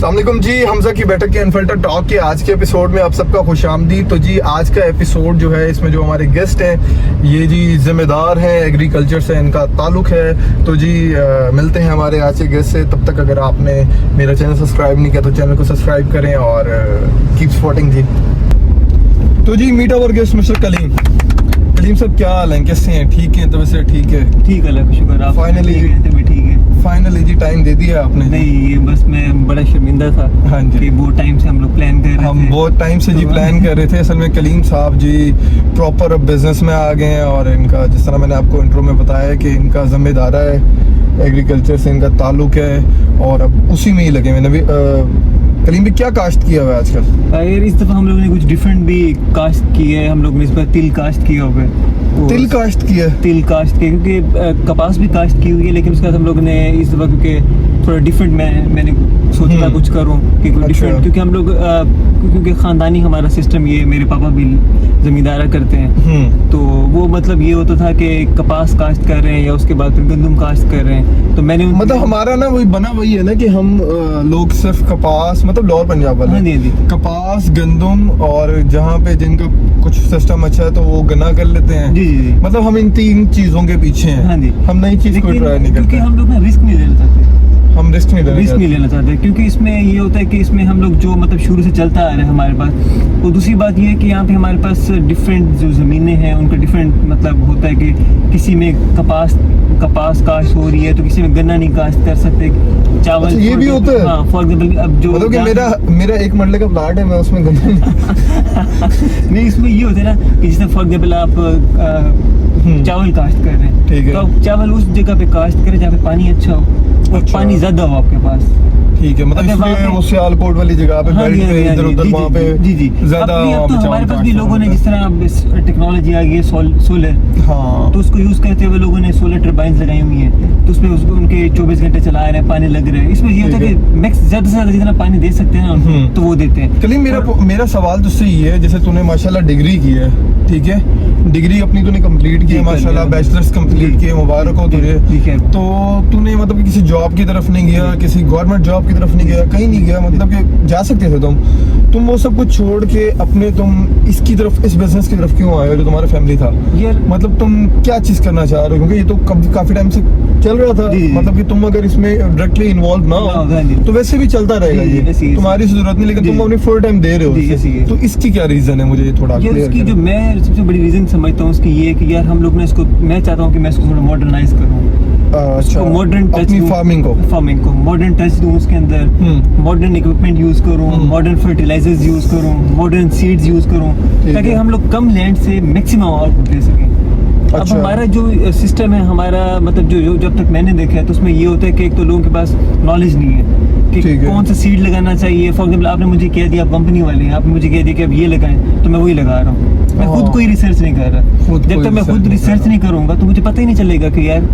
अस्सलाम वालेकुम जी, हमजा की बैठक के अनफिल्टर टॉक के आज के एपिसोड में आप सबका खुशामदीद। तो जी आज का एपिसोड जो है, इसमें जो हमारे गेस्ट हैं ये जी जिम्मेदार हैं, एग्रीकल्चर से इनका ताल्लुक है। तो जी मिलते हैं हमारे आज के गेस्ट से। तब तक अगर आपने मेरा चैनल सब्सक्राइब नहीं किया तो चैनल को सब्सक्राइब करें और कीप सपोर्टिंग जी। तो जी meet our guest mister Kaleem. Kaleem sahab क्या हाल है, कैसे हैं? ठीक हैं? तो वैसे ठीक है, ठीक है, शुक्र। आप फाइनली ठीक है? फाइनली जी टाइम दे दिया आपने। नहीं, ये बस मैं बड़ा शर्मिंदा था। हाँ जी, कि बहुत टाइम से हम लोग प्लान कर रहे थे। हम बहुत टाइम से जी प्लान कर रहे थे। असल में कलीम साहब जी प्रॉपर अब बिजनेस में आ गए हैं और इनका, जिस तरह मैंने आपको इंट्रो में बताया है कि इनका जिम्मेदारा है, एग्रीकल्चर से इनका ताल्लुक है और अब उसी में ही लगे हुए हैं। कलीम भी क्या काश्त किया हुआ है आजकल? यार इस दफ़ा हम लोगों ने कुछ डिफरेंट भी काश्त किए है। हम लोग ने इस बार तिल काश्त किया हुआ है। तिल काश्त किया? तिल काश्त किया, क्योंकि कपास भी काश्त की हुई है, लेकिन उसके बाद हम लोग ने इस दफ़ा क्योंकि थोड़ा डिफरेंट मैंने सोचा था कुछ करूं कि कुछ डिफरेंट, क्योंकि हम लोग क्योंकि ख़ानदानी हमारा सिस्टम ये, मेरे पापा भी ज़मींदारा करते हैं। तो वो मतलब ये होता था कि कपास काश्त कर रहे हैं या उसके बाद फिर गंदम काश्त कर रहे हैं। तो मैंने मतलब हमारा ना वही बना वही है ना कि हम लोग सिर्फ कपास, मतलब लाहौर पंजाब वाले, हाँ जी, कपास गंदम और जहाँ पे जिनका कुछ सिस्टम अच्छा है तो वो गन्ना कर लेते हैं। जी जी जी। मतलब हम इन तीन चीजों के पीछे हैं। हाँ जी। हम नई चीज को ट्राई नहीं करते, क्योंकि हम लोग ना रिस्क नहीं लेना चाहते। हम रिस्क नहीं लेना चाहते, क्योंकि इसमें ये होता है कि इसमें हम लोग जो मतलब शुरू से चलता आ रहा है हमारे पास। और दूसरी बात ये है कि यहाँ पे हमारे पास डिफरेंट जो ज़मीनें हैं उनका डिफरेंट मतलब होता है कि किसी में कपास काश्त हो रही है तो किसी में गन्ना नहीं काश्त कर सकते। चावल अच्छा, ये भी होता है? हाँ, फॉर एग्जाम्पल अब जो मतलब कि मेरा 1 मरले का प्लाट है, मैं उसमें गन्ना नहीं, इसमें ये होता है ना कि जैसे फॉर एग्जाम्पल आप चावल काश्त कर रहे हैं, ठीक है, तो आप चावल उस जगह पे काश्त करें जहाँ पे पानी अच्छा हो और पानी ज्यादा हो आपके पास। ठीक है, मतलब इसलिए वो सियालकोट वाली जगह पे बेल्ट पे इधर उधर वहाँ पे ज्यादा तो हमारे पास भी लोगों ने, जिस तरह टेक्नोलॉजी आ गई है सोलर, हाँ, तो उसको यूज करते हुए लोगों ने सोलर टर्बाइंस लगाई हुई हैं, तो उसमें उसको उनके 24 घंटे चला रहे हैं, पानी लग रहा है। इसमें ये होता है कि मैक्स ज्यादा से ज्यादा जितना पानी दे सकते हैं ना तो वो देते हैं। कलीम मेरा सवाल तुझसे ये है, जैसे तूने माशाल्लाह डिग्री की है, ठीक है, डिग्री अपनी तूने कंप्लीट की है माशाल्लाह, बैचलर्स कंप्लीट किए, मुबारक हो तुझे। तो तूने मतलब किसी जॉब की तरफ नहीं गया, किसी गवर्नमेंट जॉब की तरफ नहीं गया, कहीं नहीं गया, मतलब कि जा सकते थे तुम वो सब कुछ छोड़ के अपने तुम इसकी तरफ, इस बिजनेस की तरफ क्यों आए हो जो तुम्हारा फैमिली था? मतलब तुम क्या चीज करना चाह रहे हो? क्योंकि ये तो काफी टाइम से चल रहा था, मतलब कि तुम अगर इसमें डायरेक्टली इन्वॉल्व ना हो तो वैसे भी चलता रहेगा, ये तुम्हारी जरूरत नहीं, लेकिन तुम अपनी फुल टाइम दे रहे हो। तो इसकी क्या रीजन है, मुझे थोड़ा क्लियर इसकी जो मैं सबसे बड़ी रीजन समझता हूँ उसकी ये है कि यार हम लोग ने इसको, मैं चाहता हूँ कि मैं इसको थोड़ा मॉडर्नाइज करूँ, मॉडर्न टच फार्मिंग को मॉडर्न टच दूं, उसके अंदर मॉडर्न इक्विपमेंट यूज करूं, मॉडर्न फर्टिलाइजर्स यूज करूं, मॉडर्न सीड्स यूज करूं, ताकि हम लोग कम लैंड से मैक्सिमम आउटपुट दे सकें। अब हमारा जो सिस्टम है, हमारा मतलब जो जब तक मैंने देखा है तो उसमें ये होता है कि एक तो लोगों के पास नॉलेज नहीं है कि कौन सा सीड लगाना चाहिए। फॉर एग्जाम्पल आपने मुझे कह दिया, आप कंपनी वाले हैं, आपने मुझे कह दिया कि अब ये लगाएं, तो मैं वही लगा रहा हूँ। मैं खुद कोई रिसर्च नहीं कर रहा। जब तक मैं खुद रिसर्च नहीं करूँगा तो मुझे पता ही नहीं चलेगा कि यार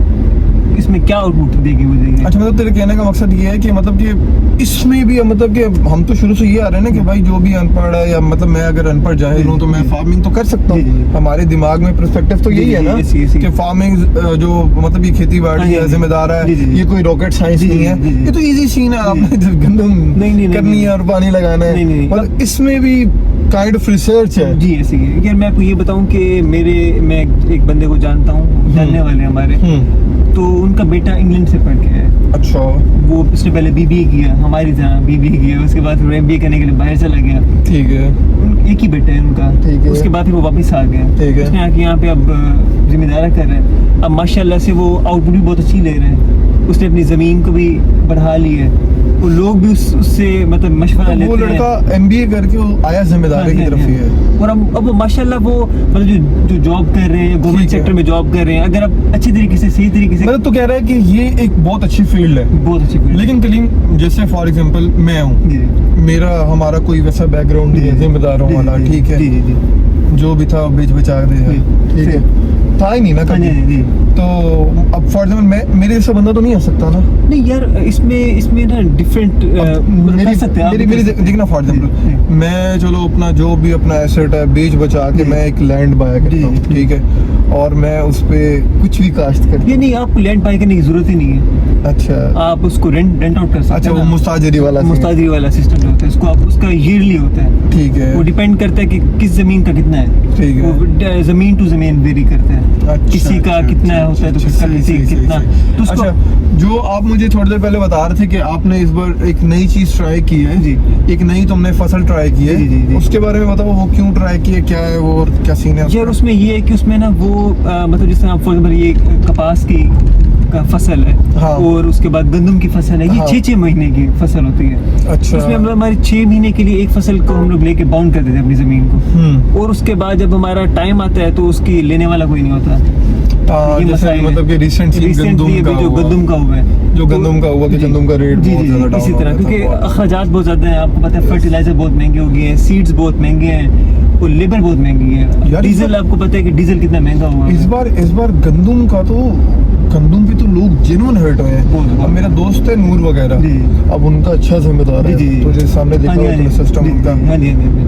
इसमें क्या आउटपुट देगी मुझे। अच्छा, मतलब तेरे कहने का मकसद ये है कि मतलब कि इसमें भी मतलब कि हम तो शुरू से ये आ रहे हैं ना कि भाई जो भी अनपढ़ है, या मतलब मैं अगर अनपढ़ जाहिल हूँ तो मैं फार्मिंग तो कर सकता हूँ। हमारे दिमाग में पर्सपेक्टिव तो यही है ना कि फार्मिंग जो मतलब ये खेती बाड़ी है, जिम्मेदार है, ये कोई रॉकेट साइंस नहीं है, ये तो इजी सीन है। आपने गंदम करनी है और पानी लगाना है, मतलब इसमें भी काइंड ऑफ रिसर्च है जी। ऐसी है यार, मैं आपको ये बताऊं कि मैं एक बंदे को जानता हूँ, जानने वाले हमारे, तो उनका बेटा इंग्लैंड से पढ़ के है। अच्छा, वो उसने पहले बीबीए किया, हमारी तरह बीबीए किया, उसके बाद फिर एमबीए करने के लिए बाहर चला गया। ठीक है, एक ही बेटा है उनका। उसके बाद फिर वो वापस आ गया। उसने आके यहाँ पे अब जिम्मेदारा कर रहे हैं। अब माशाल्लाह से वो आउटपुट भी बहुत अच्छी ले रहे हैं। उसने अपनी जमीन को भी बढ़ा ली है, वो लोग भी उससे मतलब मशवरा लेते हैं। वो लड़का एमबीए करके वो आया जिम्मेदारी की तरफ ही है। और अब माशाल्लाह वो मतलब जो जॉब कर रहे हैं, गवर्नमेंट सेक्टर में जॉब कर रहे हैं, अगर आप अच्छी तरीके से, सही तरीके से, मतलब तो कह रहा है कि ये एक बहुत अच्छी फील्ड है, बहुत अच्छी फील्ड। लेकिन कलीम जैसे फॉर एग्जांपल मैं हूँ, हमारा कोई वैसा बैकग्राउंड नहीं है जिम्मेदारों वाला, ठीक है, जो भी था बेच बचा दे, ठीक है, था ही नहीं ना कभी। जी। तो अब फॉर एग्जाम्पल मैं, मेरे जैसा बंदा तो नहीं आ सकता ना। नहीं यार, इसमें ना डिफरेंट मेरी देख ना, फॉर एग्जाम्पल मैं चलो अपना जो भी अपना एसेट है बेच बचा के मैं एक लैंड बाय करता हूँ, ठीक है, और मैं उस पे कुछ भी काश्त करता हूँ। ये नहीं, आपको लैंड बाय करने की जरूरत ही नहीं है। अच्छा, आप उसको रेंट आउट कर सकते हैं। अच्छा, वो मुस्ताजरी वाला सिस्टम होता है, उसको आप उसका ईयरली होता है। ठीक है, वो डिपेंड करता है कि किस जमीन का कितना है। ठीक है, वो जमीन टू जमीन वेरी करता है। अच्छा, किसी का अच्छा, कितना अच्छा, होता है तो अच्छा, किसका सही, किसी सही, कितना। सही। तो उसको अच्छा, जो आप मुझे थोड़ी देर पहले बता रहे थे कि आपने इस बार एक नई चीज ट्राई की है जी, एक नई तुमने फसल ट्राई की है, जी। उसके बारे में बताओ, वो क्यों ट्राई की है, क्या है वो और क्या सीन है यार उसका? उसमें ये है कि उसमें ना वो मतलब जिस तरह फॉर एग्जाम्पल ये कपास की का फसल है, हाँ। और उसके बाद गंदम की फसल है, ये हाँ। 6 महीने की फसल होती है। अच्छा, उसमें हम लोग हमारे 6 महीने के लिए एक फसल को हम लोग लेके बाउंड कर देते हैं अपनी जमीन को, और उसके बाद जब हमारा टाइम आता है तो उसकी लेने वाला कोई नहीं होता। ये जैसे मसाइल है। मतलब कि रिसेंटली जो गंदम का हुआ है, जो गंदम का हुआ कि जी, गंदम का रेट जी, बहुत जी, ज्यादा इसी डाउन तरह, हो गया क्योंकि था। अखराजात बहुत ज्यादा हैं, आपको पता है, फर्टिलाइजर बहुत महंगे हो गए हैं, सीड्स बहुत महंगे हैं, और लेबर बहुत महंगी है। यार, डीजल, आपको पता है कि डीजल कितना महंगा हुआ है। इस बार गंदम पे तो लोग जेन्युइन हर्ट हुए हैं। अब मेरा दोस्त है नूर वगैरह, जी। अब उनका अच्छा जिम्मेदार है, जी, जी। तो जैसे सामने देखा हुआ सिस्टम उनका,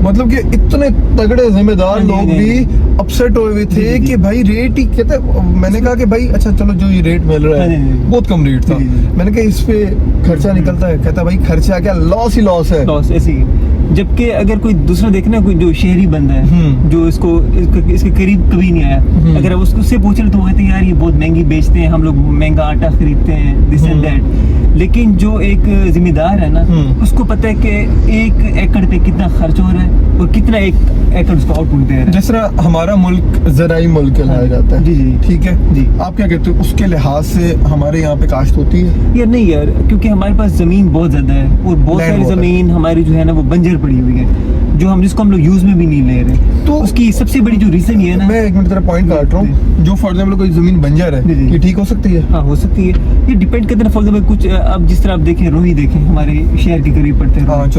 मतलब कि इतने तगड़े जिम्मेदार लोग भी अपसेट हुए हुए थे कि भाई रेट ही, कहते, मैंने कहा कि भाई अच्छा चलो जो ये रेट मिल रहा है बहुत कम रेट था, मैंने कहा इस पे खर्चा निकलता है, कहता भाई खर्चा क्या, लॉस ही लॉस है। लॉस ऐसी है। जबकि अगर कोई दूसरा देखना, कोई जो शहरी बंदा है जो इसके करीब कभी नहीं आया, अगर आप उससे पूछ रहे तो वो कहते हैं यार ये बहुत महंगी बेचते हैं, हम लोग महंगा आटा खरीदते हैं, दिस एंड दैट। लेकिन जो एक जिम्मेदार है ना, उसको पता है कि 1 एकड़ पे कितना खर्च हो रहा है और कितना 1 एकड़ उसको आउटपुट दे रहा है। जिस तरह हमारा मुल्क ज़राई मुल्क कहलाया जाता है, जी जी, ठीक है जी, आप क्या कहते हो उसके लिहाज से हमारे यहाँ पे काश्त होती है? यार नहीं यार, क्योंकि हमारे पास जमीन बहुत ज्यादा है, और बहुत सारी जमीन हमारी जो है ना वो बंजर पड़ी हुई है, जिसको हम लोग यूज में भी नहीं ले रहे। तो उसकी सबसे बड़ी जो रीजन ये है ना, मैं एक मिनट तेरा पॉइंट काट रहा हूँ, जो फॉर एग्जाम्पल कोई जमीन बंजर है, ये ठीक हो सकती है? हाँ, हो सकती है। ये डिपेंड करता है फॉर एग्जाम्पल कुछ, अब जिस तरह आप देखें, रोही देखें, हमारे शहर के करीब पड़ते हैं,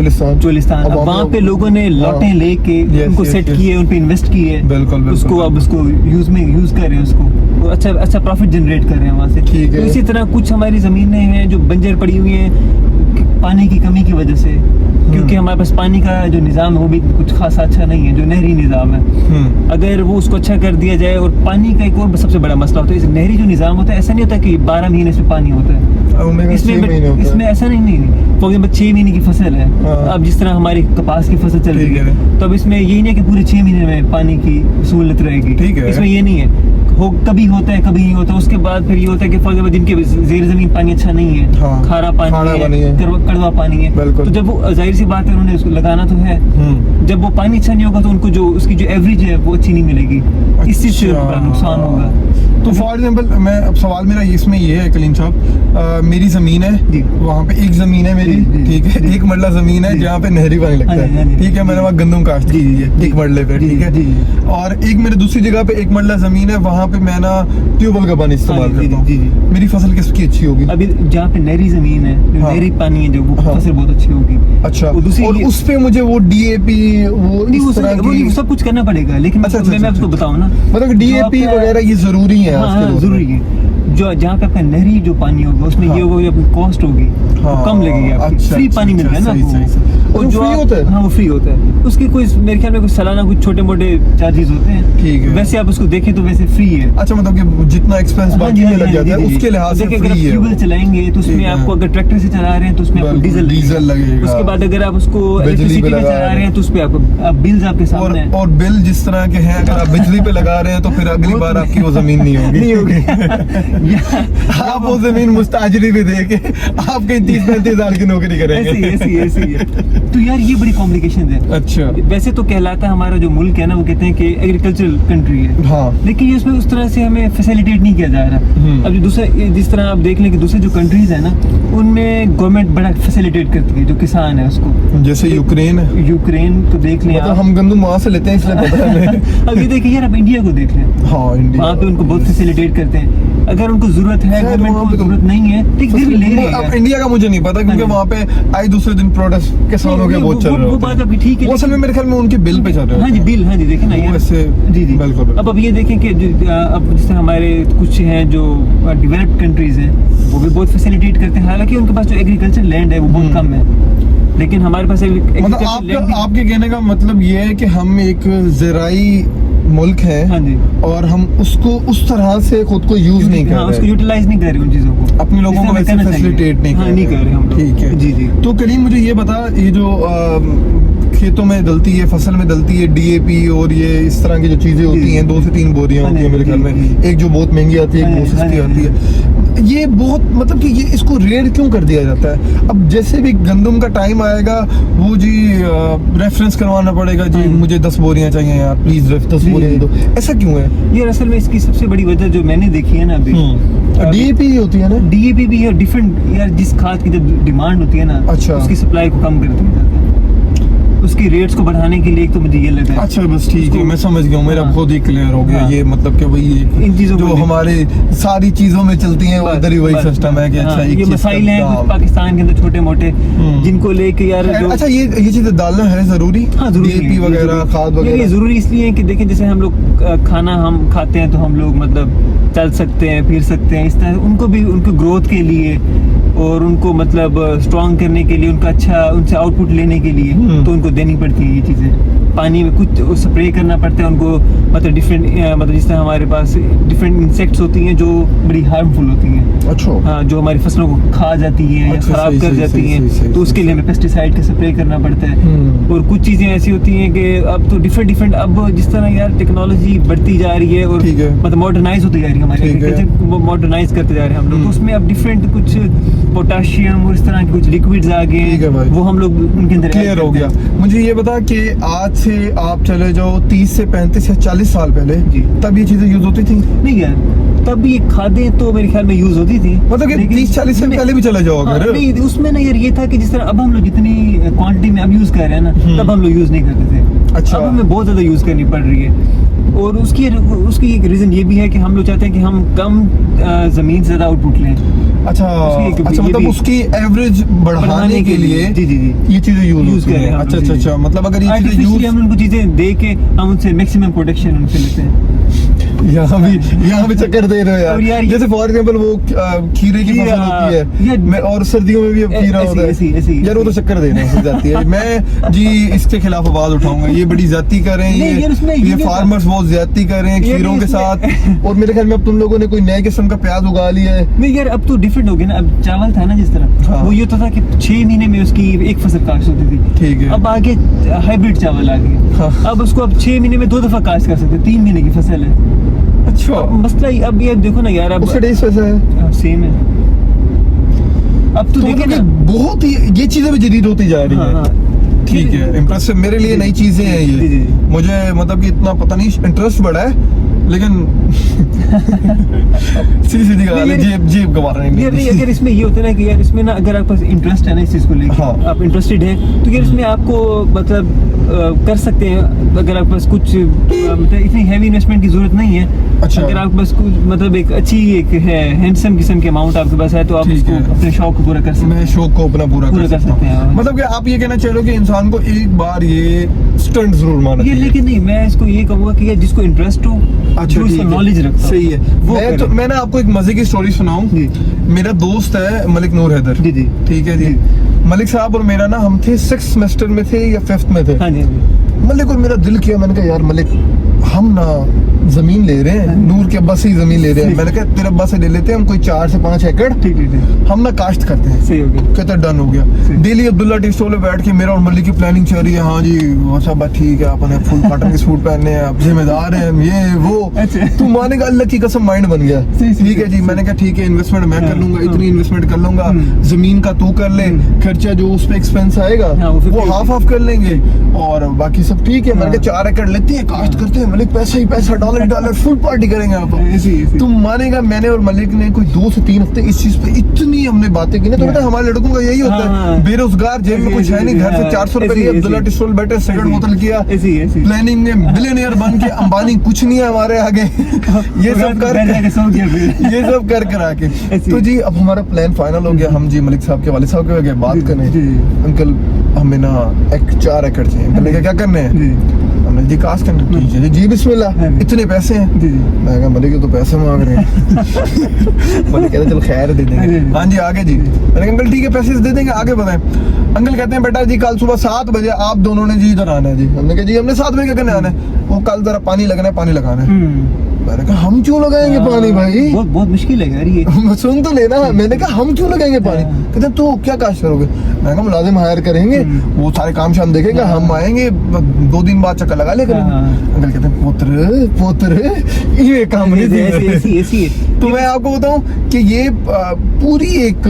चोलिस्तान, अब वहाँ पे लोगों ने लॉटें लेके उनको सेट किए, उन पे इन्वेस्ट किए, उसको अब उसको यूज कर रहे हैं, उसको अच्छा प्रॉफिट जनरेट कर रहे हैं वहाँ से। तो इसी तरह कुछ हमारी जमीनें हैं जो बंजर पड़ी हुई हैं पानी की कमी की वजह से, क्योंकि हमारे पास पानी का जो निज़ाम है वो भी कुछ खासा अच्छा नहीं है, जो नहरी निज़ाम है। अगर वो उसको अच्छा कर दिया जाए, और पानी का एक और सबसे बड़ा मसला होता है, इस नहरी जो निज़ाम होता है, ऐसा नहीं होता कि 12 महीने इसमें पानी होता है, इसमें ऐसा नहीं। फॉर एग्जाम्पल 6 महीने की फसल है, अब जिस तरह हमारी कपास की फसल चल रही है, तो अब इसमें यही नहीं है कि पूरे 6 महीने में पानी की सहूलत रहेगी, इसमें ये नहीं है, कभी होता है कभी नहीं होता। उसके बाद फिर ये होता है कि फॉर एग्जाम्पल जिनके जेर जमीन पानी अच्छा नहीं है, खारा पानी है, कड़वा पानी है, तो जब वो जाहिर सी बात है उन्होंने उसको लगाना तो है, जब वो पानी अच्छा नहीं होगा तो उनको जो उसकी जो एवरेज है वो अच्छी नहीं मिलेगी, इस चीज से बड़ा नुकसान होगा। तो फॉर एग्जाम्पल मैं, अब सवाल मेरा इसमें ये है कलीम साहब, मेरी जमीन है, वहाँ पे एक जमीन है मेरी, ठीक है, 1 मरला जमीन है जहाँ पे नहरी पानी लगता है, ठीक है, मैंने वहाँ गंदम काश्त की है 1 मरले पे, ठीक है, और एक मेरे दूसरी जगह पे 1 मरला जमीन है, वहाँ पे मैं ना ट्यूबवेल का पानी इस्तेमाल करता हूँ, मेरी फसल किसकी अच्छी होगी? अभी जहाँ पे नहरी जमीन है, नहरी पानी है, जो वो फसल बहुत अच्छी होगी। अच्छा, और उस पे मुझे वो DAP वो इस तरह की सब कुछ करना पड़ेगा, लेकिन मैं आपको बताऊँ ना, मतलब DAP वगैरह ये जरूरी है, जरूरी है। जो जहाँ पे आपका नहरी जो पानी होगा उसमें ये होगा, अपनी कॉस्ट होगी कम लगेगी आपकी, फ्री पानी मिल रहा है ना, और जो फ्री होता है, हाँ वो फ्री होता है, उसकी कोई मेरे ख्याल में कुछ सालाना कुछ छोटे मोटे चार्जेस होते हैं, ठीक है, वैसे आप उसको देखें तो वैसे फ्री है। अच्छा, मतलब कि जितना एक्सपेंस बाकी में लग जाता है उसके लिहाज से फ्री है। ट्यूबवेल चलाएंगे तो उसमें आपको, अगर ट्रैक्टर से चला रहे हैं तो उसमें आपको डीजल लगेगा, उसके बाद अगर आप उसको इलेक्ट्रिसिटी पे चला रहे हैं तो उसमें आपको बिल्स आपके सामने हैं, और बिल जिस तरह के हैं, अगर आप बिजली पे लगा रहे हैं तो फिर अगली बार आपकी वो जमीन नहीं होगी आप वो जमीन मुस्ताजरी पे दे के आप कहीं 30-35 हजार की नौकरी करेंगे। ऐसी है। तो यार ये बड़ी कॉम्प्लिकेशन है। अच्छा, वैसे तो कहलाता है हमारा जो मुल्क है ना, वो कहते हैं कि एग्रीकल्चरल कंट्री है, हाँ, लेकिन ये उसमें उस तरह से हमें फैसिलिटेट नहीं किया जा रहा। अब जो दूसरे, जिस तरह आप देख लें कि दूसरे जो कंट्रीज है ना, उनमें गवर्नमेंट बड़ा फैसिलिटेट करती है जो किसान है उसको, जैसे यूक्रेन को देख लें, मतलब हम गंदम वहाँ से लेते हैं इसलिए पता है। अब ये देखिए यार, आप इंडिया को देख लें, हाँ, वहाँ पे उनको बहुत फैसिलिटेट करते हैं। अगर उनको जरूरत है, गवर्नमेंट को जरूरत नहीं है, ठीक फिर भी ले रहे हैं। अब इंडिया का मुझे नहीं पता क्योंकि वहाँ पे आए दूसरे दिन प्रोटेस्ट किसानों के बहुत चल रहे हैं। वो बात अभी ठीक है, वो असल में मेरे ख्याल में उनके बिल पे चल रहे हैं। हाँ जी बिल, हाँ जी देखें ना यार, वैसे जी जी बिल्कुल। अब ये देखें कि अब जैसे हमारे कुछ हैं जो डेवलप्ड कंट्रीज हैं वो भी बहुत फैसिलिटेट करते हैं, हालांकि उनके पास जो एग्रीकल्चर लैंड है वो बहुत कम है, लेकिन हमारे पास मतलब आपके कहने का मतलब ये है कि हम एक ज़राई मुल्क है, हाँ जी, और हम उसको उस तरह से खुद को यूज नहीं कर रहे, उसको यूटिलाइज नहीं कर रहे उन चीजों को, अपने लोगों को वैसे फैसिलिटेट नहीं कर रहे हम लोग। ठीक है जी जी। तो करीम मुझे ये बता, ये जो खेतों में डलती है, फसल में डलती है डीएपी और ये इस तरह की जो चीजें होती हैं, 2 से 3 बोरियां होती हैं मेरे ख्याल में, एक जो बहुत महंगी आती है, एक बहुत सस्ती आती है, ये बहुत मतलब कि ये इसको रेट क्यों कर दिया जाता है? अब जैसे भी गंदम का टाइम आएगा वो जी रेफरेंस करवाना पड़ेगा जी, मुझे 10 बोरियां चाहिए यार, प्लीज 10 बोरियां दो, ऐसा क्यों है यार? असल में इसकी सबसे बड़ी वजह जो मैंने देखी है ना अभी, डीएपी होती है ना, डीएपी भी है डिफरेंट यार, जिस खाद की जब डिमांड होती है ना, अच्छा, उसकी सप्लाई को कम कर दिया जाता है, उसकी रेट्स को बढ़ाने के लिए, एक तो मुझे ये लगा है। अच्छा बस ठीक है, मैं समझ गया हूँ, मेरा खुद ही क्लियर हो गया। ये मतलब कि वही इन चीजों जो हमारे सारी चीजों में चलती हैं उधर ही वही सिस्टम है कि अच्छा ये मसाइल हैं कुछ पाकिस्तान के अंदर छोटे मोटे, जिनको लेके यार अच्छा ये चीजें डालना है जरूरी, हाँ जरूरी, डीएपी वगैरह, खाद वगैरह ये जरूरी इसलिए है कि देखें जैसे हम लोग खाना हम खाते हैं तो हम लोग मतलब चल सकते हैं, फिर सकते हैं, इस तरह उनको भी उनकी ग्रोथ के लिए और उनको मतलब स्ट्रॉन्ग करने के लिए, उनका अच्छा उनसे आउटपुट लेने के लिए तो उनको देनी पड़ती है ये चीज़ें। पानी में कुछ स्प्रे करना पड़ता है उनको, मतलब डिफरेंट मतलब जिस तरह हमारे पास डिफरेंट इंसेक्ट्स होती हैं जो बड़ी हार्मफुल होती हैं, अच्छा हाँ, जो हमारी फसलों को खा जाती हैं या खराब कर जाती हैं, तो उसके लिए हमें पेस्टिसाइड का स्प्रे करना पड़ता है। और कुछ चीज़ें ऐसी होती हैं कि अब तो डिफरेंट अब जिस तरह यार टेक्नोलॉजी बढ़ती जा रही है और मतलब मॉडर्नाइज होती जा रही है, हमारे एग्रीकल्चर मॉडर्नाइज करते जा रहे हैं हम लोग, तो उसमें अब डिफरेंट कुछ पोटाशियम और इस तरह के कुछ लिक्विड्स आ गए, वो हम लोग उनके अंदर क्लियर हो गया। मुझे ये बता कि आज से आप चले जाओ 30 से 35 या 40 साल पहले, तब ये चीजें यूज होती थी? नहीं यार, तब ये खादें तो मेरे ख्याल में यूज होती थी, मतलब कि 30-40 से पहले भी चले जाओ अगर। नहीं, उसमें ना यार ये था कि जिस तरह अब हम लोग जितनी क्वांटिटी में अब यूज कर रहे हैं ना, तब हम लोग यूज नहीं करते थे। अच्छा, अब हमें बहुत ज्यादा यूज करनी पड़ रही है, और उसकी एक रीजन ये भी है कि हम लोग चाहते हैं कि हम कम जमीन से ज्यादा आउटपुट लें। अच्छा मतलब उसकी एवरेज बढ़ाने के लिए जी जी जी ये चीजें यूज कर रहे हैं। अच्छा मतलब अगर ये चीजें यूज, हम उनको चीजें दे के हम उनसे मैक्सिमम प्रोटेक्शन उनसे लेते हैं। यहाँ भी चक्कर दे रहे हो यार, जैसे फॉर एग्जांपल वो खीरे की फसल होती है, मैं और सर्दियों में भी अब खीरा होता है यार, वो तो चक्कर देने से जाती है। मैं जी इसके खिलाफ आवाज उठाऊंगा, ये बड़ी ज्यादती कर रहे हैं, ये फार्मर्स बहुत ज्यादती कर रहे हैं खीरों के साथ। और मेरे ख्याल में अब तुम लोगों ने कोई नए किस्म का प्याज उगा लिया है। नहीं यार, अब तो डिफरेंट हो गया ना, अब चावल था ना जिस तरह, वो ये तो था कि 6 महीने में उसकी एक फसल काश्त होती थी, ठीक है, अब आगे हाइब्रिड चावल आ गए, अब उसको अब 6 महीने में 2 दफा काश्त कर सकते, 3 महीने की फसल है। अच्छा मसला अब ये देखो ना यार, अब उसका टेस्ट वैसा है, सेम है। अब तो देखिए ना, बहुत ही ये चीजें भी जदीद होती जा रही है। ठीक है, इम्प्रेसिव, मेरे लिए नई चीजें हैं ये, मुझे मतलब कि इतना पता नहीं, इंटरेस्ट बड़ा है लेकिन सीधी जेब गवा रहे हैं। यार अगर इसमें ये होता है ना कि यार इसमें ना अगर आपके पास इंटरेस्ट है ना इस चीज को लेकर, आप इंटरेस्टेड हैं तो यार इसमें आपको मतलब कर सकते हैं, अगर आपके पास कुछ मतलब इतनी हैवी इन्वेस्टमेंट की जरूरत नहीं है। अच्छा, अगर आपके पास कुछ मतलब एक अच्छी एक है हैंडसम किस्म के अमाउंट आपके पास है तो आप उसको अपने शौक को पूरा कर सकते हैं। मैं शौक को अपना पूरा कर सकते हैं। मतलब कि आप ये कहना चाह रहे हो कि इंसान को एक बार ये स्टंट जरूर मारना चाहिए। लेकिन नहीं, मैं इसको ये कहूँगा कि यार जिसको इंटरेस्ट हो, अच्छा नॉलेज रखता, सही है। मैं ना आपको एक मजे की स्टोरी सुनाऊं। मेरा दोस्त है मलिक नूर हैदर, जी ठीक है जी, मलिक साहब और मेरा ना हम थे 6th सेमेस्टर में थे या 5th में थे। मलिक और मेरा दिल किया, मैंने कहा यार मलिक हम ना जमीन ले रहे हैं, नूर के अब्बा से ही जमीन ले रहे हैं। मैंने कहा तेरे अब्बा से ले लेते हैं हम कोई 4 से 5 एकड़, हम ना काश्त करते हैं। सही हो गया, कहता डन हो गया। डेली अब्दुल्ला टी स्टॉल में बैठ के मेरा और मलिक की प्लानिंग चल रही है। हाँ जी सब बात ठीक है, अपने फुल कॉटन के सूट पहनने हैं, आप जिम्मेदार हैं, ये वो तू मानेगा, अल्लाह की कसम माइंड बन गया। ठीक है जी, मैंने कहा ठीक है, इन्वेस्टमेंट मैं कर लूंगा, इतनी इन्वेस्टमेंट कर लूंगा, जमीन का तू कर ले, खर्चा जो उस पे एक्सपेंस आएगा वो हाफ कर लेंगे और बाकी सब ठीक है। मैंने कहा 4 एकड़ लेते हैं, काश्त करते हैं, मलिक पैसा ही पैसा डाल $1 फुल पार्टी करेंगे आप। तुम मानेगा, मैंने और मलिक ने कोई 2 से 3 हफ्ते इस चीज पे इतनी हमने बातें की ना, तो बेटा हमारे लड़कों का यही होता है, बेरोजगार, जेब में कुछ है नहीं, घर से 400 रुपए लिए अब्दुल्ला टिस्टोल बैठे, सिगरेट बोतल किया, प्लानिंग में बिलियनियर बन के, अंबानी कुछ नहीं है हमारे आगे। ये सब कर कर आके तो जी अब हमारा प्लान फाइनल हो गया। हम जी मलिक साहब के वाले साहब के गए बात करने, अंकल हमें ना 4 एकड़ चाहिए। अंकल क्या करने हैं? हमने जी कास्ट करना। ठीक है जी, बिस्मिल्लाह, इतने पैसे हैं? मैं कहा मलिक तो पैसे मांग रहे हैं। मलिक कहते चल खैर दे देंगे। हाँ जी आगे जी। मैंने अंकल ठीक है पैसे दे देंगे, आगे बताएं। अंकल कहते हैं बेटा जी कल सुबह 7 बजे आप दोनों ने जी इधर आना है जी। हमने कहा जी हमने 7 बजे क्या करने आना है? वो कल जरा पानी लगना है, पानी लगाना है। मैंने कहा हम क्यों लगाएंगे पानी भाई, बहुत मुश्किल है यार ये। सुन तो लेना। मैंने कहा हम क्यों लगाएंगे पानी? कहते तो क्या काश करोगे? मैंने कहा मुलाजिम हायर करेंगे, वो सारे काम शाम देखेगा, हम आएंगे 2 दिन बाद चक्कर लगा लेगा। अंकल कहते हैं पुत्र ये काम नहीं ऐसी। तो मैं आपको बताऊं कि ये पूरी एक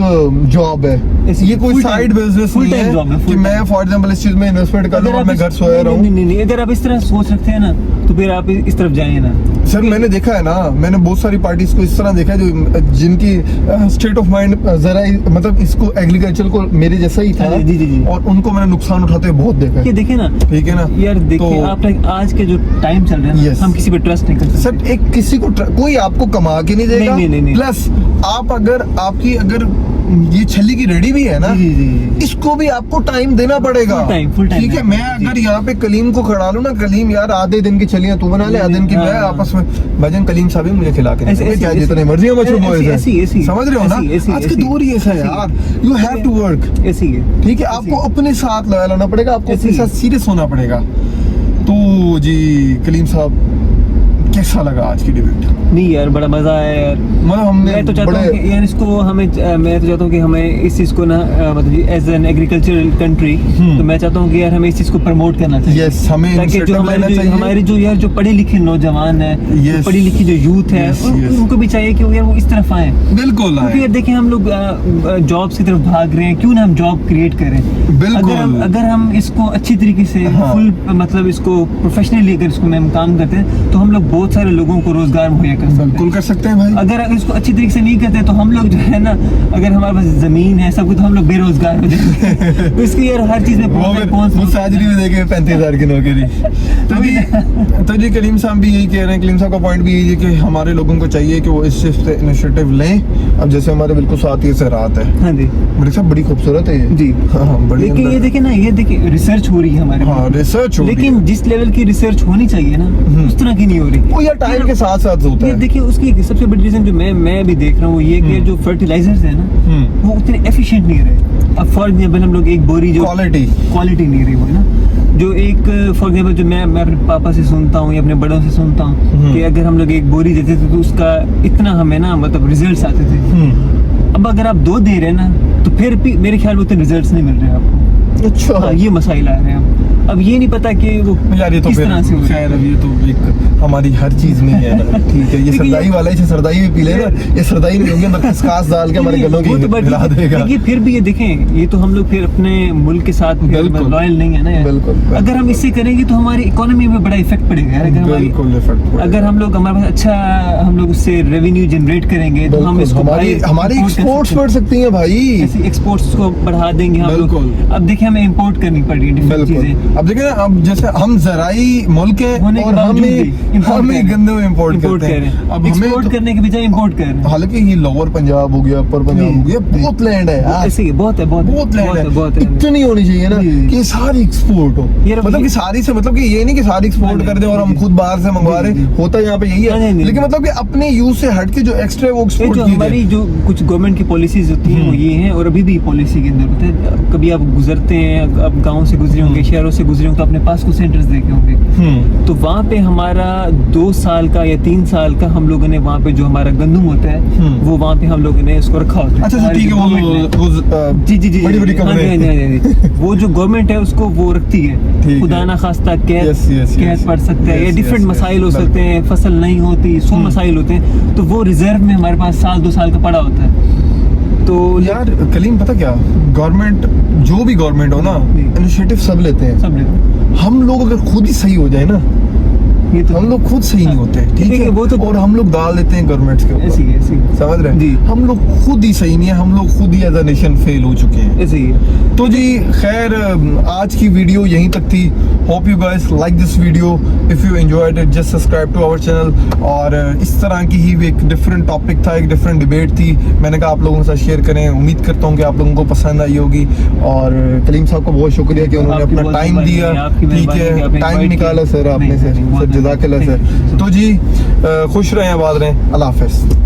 जॉब है, ये कोई साइड बिजनेस नहीं है कि मैं फॉर एग्जांपल इस चीज में इन्वेस्टमेंट कर लूं और मैं घर सोया रहूं। नहीं, अगर आप इस तरह सोच रखते हैं ना तो फिर आप इस तरफ जाएंगे ना। सर मैंने देखा है ना, मैंने बहुत सारी पार्टीज को इस तरह देखा है जो जिनकी स्टेट ऑफ माइंड जरा मतलब इसको एग्रीकल्चर को मेरे जैसा ही था। जी। और उनको मैंने नुकसान उठाते हुए बहुत देखा है। ये देखे ना, ठीक है ना यार, देखिए तो, आप आज के जो टाइम चल रहे हैं हम किसी पे ट्रस्ट नहीं कर सकते। सर एक किसी को कोई आपको कमा के नहीं देगा। नहीं। प्लस आप अगर आपकी अगर ये छली की रेडी भी है ना, इसको भी आपको टाइम देना पड़ेगा। Full time. ठीक है, मैं अगर यहाँ पे कलीम को खड़ा लूं ना, कलीम यार आधे दिन की छलियां तू बना ले, आधे दिन की मैं, आपस में भजन कलीम साहब ही मुझे खिला के क्या जितने मर्जी है मशरूम समझ रहे हो ना। आज का दौर ही ऐसा है यार, यू हैव टू वर्क। ठीक है, आपको अपने साथ लॉयल होना पड़ेगा, आपको अपने साथ सीरियस होना पड़ेगा। तो जी कलीम साहब कैसा लगा आज की डिबेट? नहीं यार बड़ा मजा आया यार। मतलब हमने मैं तो चाहता हूँ कि यार इसको हमें मैं तो चाहता हूँ कि हमें इस चीज को ना मतलब एज एन एग्रीकल्चरल कंट्री तो मैं चाहता हूँ कि यार हमें इस चीज को प्रमोट करना चाहिए। यस, हमें ताकि जो हमारे जो यार जो पढ़े लिखे नौजवान है, पढ़ी लिखी जो यूथ है, उनको भी चाहिए कि यार वो इस तरफ आए। बिल्कुल, क्योंकि यार देखिए हम लोग जॉब्स की तरफ भाग रहे हैं, क्यों ना हम जॉब क्रिएट करें। अगर हम इसको अच्छी तरीके से फुल मतलब इसको प्रोफेशनली अगर इसको हम काम करते हैं तो हम लोग बहुत सारे लोगों को रोजगार मुहैया कर सकते हैं भाई। अगर इसको अच्छी तरीके से नहीं करते तो हम लोग जो है ना, अगर हमारे पास जमीन है सब कुछ, तो हम लोग बेरोजगार हो जाएंगे। तो इसकी यार हर चीज में सैलरी में देखे 35,000 की नौकरी। तो जी कलीम साहब भी यही कह रहे हैं, कलीम साहब का पॉइंट भी यही है कि हमारे लोगों को चाहिए कि वो इस चीज पे इनिशिएटिव लें। अब जैसे हमारे बिल्कुल साथ ही से रात है। हाँ जी मेरे साहब बड़ी खूबसूरत है जी। लेकिन ये देखिए ना, ये देखिए रिसर्च हो रही है हमारे, रिसर्च हो रही है, लेकिन जिस लेवल की रिसर्च होनी चाहिए ना उस तरह की नहीं हो रही। वो यार टाइम के साथ साथ होता है। देखिए उसकी सबसे बड़ी रीजन जो मैं भी देख रहा हूँ ये कि जो फर्टिलाइजर्स है ना वो उतने एफिशिएंट नहीं रहे। अब फॉर एग्जांपल हम लोग एक बोरी जो क्वालिटी नहीं रही वो ना, जो एक फॉर एग्जांपल जो मैं अपने पापा से सुनता हूँ या अपने बड़ों से सुनता हूँ कि अगर हम लोग एक बोरी देते थे तो उसका इतना हमें ना मतलब रिजल्ट्स आते थे। अब अगर आप 2 दे रहे हैं ना तो फिर भी मेरे ख्याल में उतने रिजल्ट्स नहीं मिल रहे आपको। अच्छा, हाँ, ये मसाइल आ रहे हैं। अब ये नहीं पता कि वो यार ये तो किस तरह से खैर अब ये तो एक हमारी हर चीज में है ना। ठीक है, ये सरदाई वाला है, सरदाई भी पी ले ना, ये सरदाई नहीं होंगे अंदर खसकास डाल के हमारे गलों की हिला देगा। लेकिन फिर भी ये देखें, ये तो हम लोग फिर अपने मुल्क के साथ लॉयल नहीं है ना यार। बिल्कुल। अगर हम इससे करेंगे तो हमारी इकोनॉमी में बड़ा इफेक्ट पड़ेगा यार। अगर हम लोग हमारे पास अच्छा हम लोग उससे रेवेन्यू जनरेट करेंगे तो हम इसको हमारी एक्सपोर्ट्स बढ़ सकती हैं भाई, एक्सपोर्ट्स को बढ़ा देंगे हम लोग। अब देखिए हमें इम्पोर्ट करनी पड़ी है डिफरेंट चीजें। अब देखिए अब जैसे हम जराई मुल्क है और हमें गंदे इंपोर्ट करते हैं। अब एक्सपोर्ट करने के बजाय इंपोर्ट कर रहे हैं। हालांकि ये लोअर पंजाब हो गया, अपर पंजाब हो गया, बहुत लैंड है यार, ऐसे ही बहुत लैंड है। इतनी होनी चाहिए ना कि सारी एक्सपोर्ट हो, मतलब कि सारी से मतलब कि ये नहीं कि सारी एक्सपोर्ट कर दे और हम खुद बाहर से मंगवा रहे, होता यहाँ पे यही है। लेकिन मतलब कि अपने यूज से हट के जो एक्स्ट्रा वो एक्सपोर्ट की हमारी जो कुछ गवर्नमेंट की पॉलिसीज होती हैं वो ये हैं, और अभी भी पॉलिसी के अंदर होते हैं। कभी आप गुजरते हैं, अब गाँव से गुजरे होंगे, शहरों से गुजरे होंगे, तो अपने पास कुछ सेंटर्स देखे होंगे, तो वहाँ पे हमारा 2 साल का या 3 साल का हम लोगों ने वहाँ पे जो हमारा गंदम होता है वो वहाँ पे हम लोगों ने उसको रखा होता है। अच्छा ठीक है, वो जी बड़ी वो जो गवर्नमेंट है उसको वो रखती है, खुदा ना खास्ता कैद पड़ सकता है या डिफरेंट मसाइल हो सकते हैं, फसल नहीं होती, 100 मसाइल होते हैं, तो वो रिजर्व में हमारे पास 1-2 साल का पड़ा होता है। तो यार कलीम पता क्या, गवर्नमेंट जो भी गवर्नमेंट हो ना, इनिशिएटिव सब लेते हैं। हम लोग अगर खुद ही सही हो जाए ना, ये तो हम लोग खुद सही नहीं होते, ठीक है, वो तो और हम लोग डाल देते हैं गवर्नमेंट्स के ऐसी ऊपर, ऐसी समझ रहे जी। हैं, हम लोग खुद ही सही नहीं है, हम लोग खुद ही एज अ नेशन फेल हो चुके हैं। ऐसे ही तो जी खैर आज की वीडियो यहीं तक थी। Hope you guys like this video, if you enjoyed it just subscribe to our channel. और इस तरह की ही एक डिफरेंट टॉपिक था, एक डिफरेंट डिबेट थी, मैंने कहा आप लोगों के साथ शेयर करें। उम्मीद करता हूँ कि आप लोगों को पसंद आई होगी। और कलीम साहब को बहुत शुक्रिया कि उन्होंने अपना टाइम दिया, ठीक है, टाइम निकाला सर आपने, सर जज़ाकल्लाह सर। तो जी खुश रहें, आबाद रहें, अल्लाह हाफ़िज़।